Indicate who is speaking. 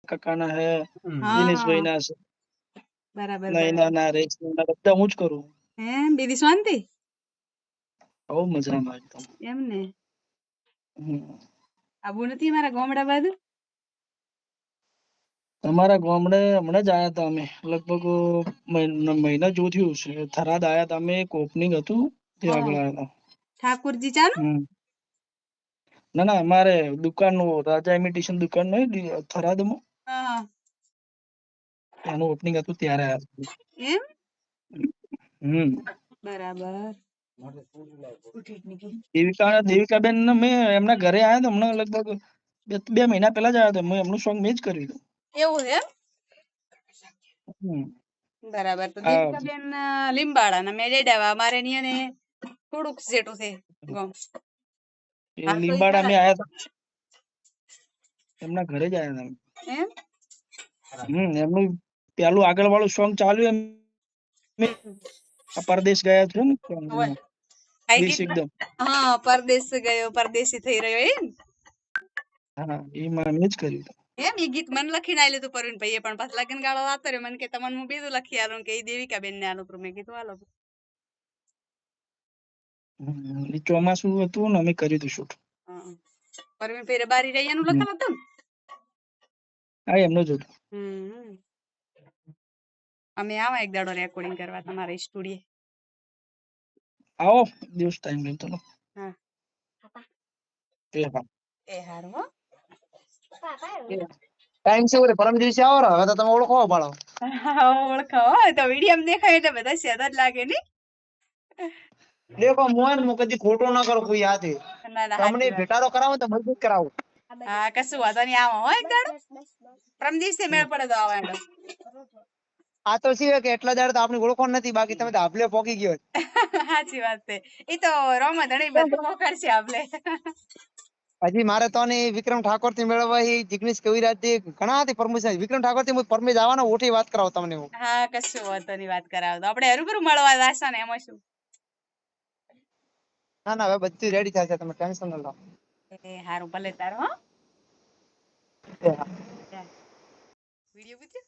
Speaker 1: કાકાના હે,
Speaker 2: હા
Speaker 1: દિનેશભાઈના છે,
Speaker 2: બરાબર
Speaker 1: નયનાના, રેશમાના બધા હું જ કરું.
Speaker 2: હે બીજી શાંતિ
Speaker 1: બહુ મજામાં એકદમ.
Speaker 2: એમ ને
Speaker 1: હમ.
Speaker 2: આબુ નથી મારા ગામડા બાજુ
Speaker 1: તમારા ગામડે હમણાં જ આયા હતા અમે, લગભગ મહિના જેવું થયું છે. થરાદ આયા હતા અમે, એક ઓપનિંગ હતું ત્યાં આગળ આયા હતા.
Speaker 2: ઠાકુરજી ચાનું
Speaker 1: હમ. ના ના, અમારે દુકાનનું, રાજા ઇમિટેશન દુકાન નહીં થરાદમાં,
Speaker 2: હા
Speaker 1: એનું ઓપનિંગ હતું ત્યારે આયા હતા.
Speaker 2: એમ
Speaker 1: હમ.
Speaker 2: બરાબર
Speaker 1: દેવિકાબેન ને મેં એમના ઘરે આયા હતા હમણાં, લગભગ 2 મહિના પહેલા જ આયા હતા. એમનું સોંગ મેં જ કર્યું હતું.
Speaker 2: એવું એમ
Speaker 1: હમ.
Speaker 2: બરાબર. તો
Speaker 1: આ
Speaker 2: દેવિકાબેન લીંબાડા ના મેં રેડાવા મારે નિયને થોડુંક જેટું છે ગમ
Speaker 1: એ લીંબાડા મેં આયા હતા, એમના ઘરે જ આયા હતા.
Speaker 2: એમ
Speaker 1: એમનું પેલું આગળ વાળું સોંગ ચાલ્યું એમ, આ પરદેશ ગયા છે ને song એમાં.
Speaker 2: આ
Speaker 1: બેસ
Speaker 2: ગીત
Speaker 1: એકદમ.
Speaker 2: હા પરદેશ ગયો પરદેશી થઈ રહ્યો એમ
Speaker 1: હા, એમાં મેં જ કર્યું હતું.
Speaker 2: એમ ઈ ગીત મને લખીને આલ્યું હતું પરવીન ભાઈએ, પણ પાછ લગન ગાળો વાતો રહ્યો મને કે તમને હું બીજું લખી આલું કે ઈ દેવિકાબેન ને આલું. મેં કીધું હાલો.
Speaker 1: એ ચોમાસું હતું ને અમે કર્યું હતું શૂટ.
Speaker 2: પરવીન ભાઈ બારી રહ્યા નું લખેલું હતું ને
Speaker 1: હા, એમનું જ હતું.
Speaker 2: અમે આવા એક દાડો રેકોર્ડિંગ કરવા તમારા સ્ટુડિયો.
Speaker 1: આવો દિવસ ટાઈમ લઈને ચલો.
Speaker 2: હા એ હારું હો.
Speaker 3: ટાઈમ છે ઓલે પરમ દિવસે આવો હવે તો તમે ઓળખો પાડો.
Speaker 2: ઓળખો તો વિડીયો દેખાય એટલે બધા સેદ જ લાગે ની.
Speaker 3: દેખો મોહન મુ કદી ખોટો ના કરો કોઈ યાદ
Speaker 2: ના ના
Speaker 3: તમને
Speaker 2: સાચી વાત.
Speaker 3: ભેટારો કરાવો તો મજબૂત કરાવો.
Speaker 2: હા કશું વાંધો નહીં આવો હો એક દાડો. પરમ દિવસે મેળ પડે તો આવો હેડો.
Speaker 3: આ તો છે કે એટલા દાડ તો આપણી ઓળખો નથી, બાકી તમે તો આપલે પોકી ગયો.
Speaker 2: સાચી વાત છે. ઈ તો રોમા ધણી બધું મોકરશે આપલે.
Speaker 3: હજી મારે તો ને વિક્રમ ઠાકોર થી મેળવવા જિગ્નેશ કવિરાજ થી ઘણા થી પરમિશન વિક્રમ ઠાકોર થી પરમિશ આવવાનો ઓઠી વાત કરાવો તમને હું.
Speaker 2: હા કશું વાંધો નહીં વાત કરાવ તો આપણે હરુબરુ મળવા જાશો ને એમાં શું.
Speaker 3: ના ના હવે બધું રેડી થશે, તમે ટેન્શન ન લો.
Speaker 2: એ હારું ભલે તાર હો.
Speaker 3: એ હા.
Speaker 2: વિડિયો પૂછ્યો.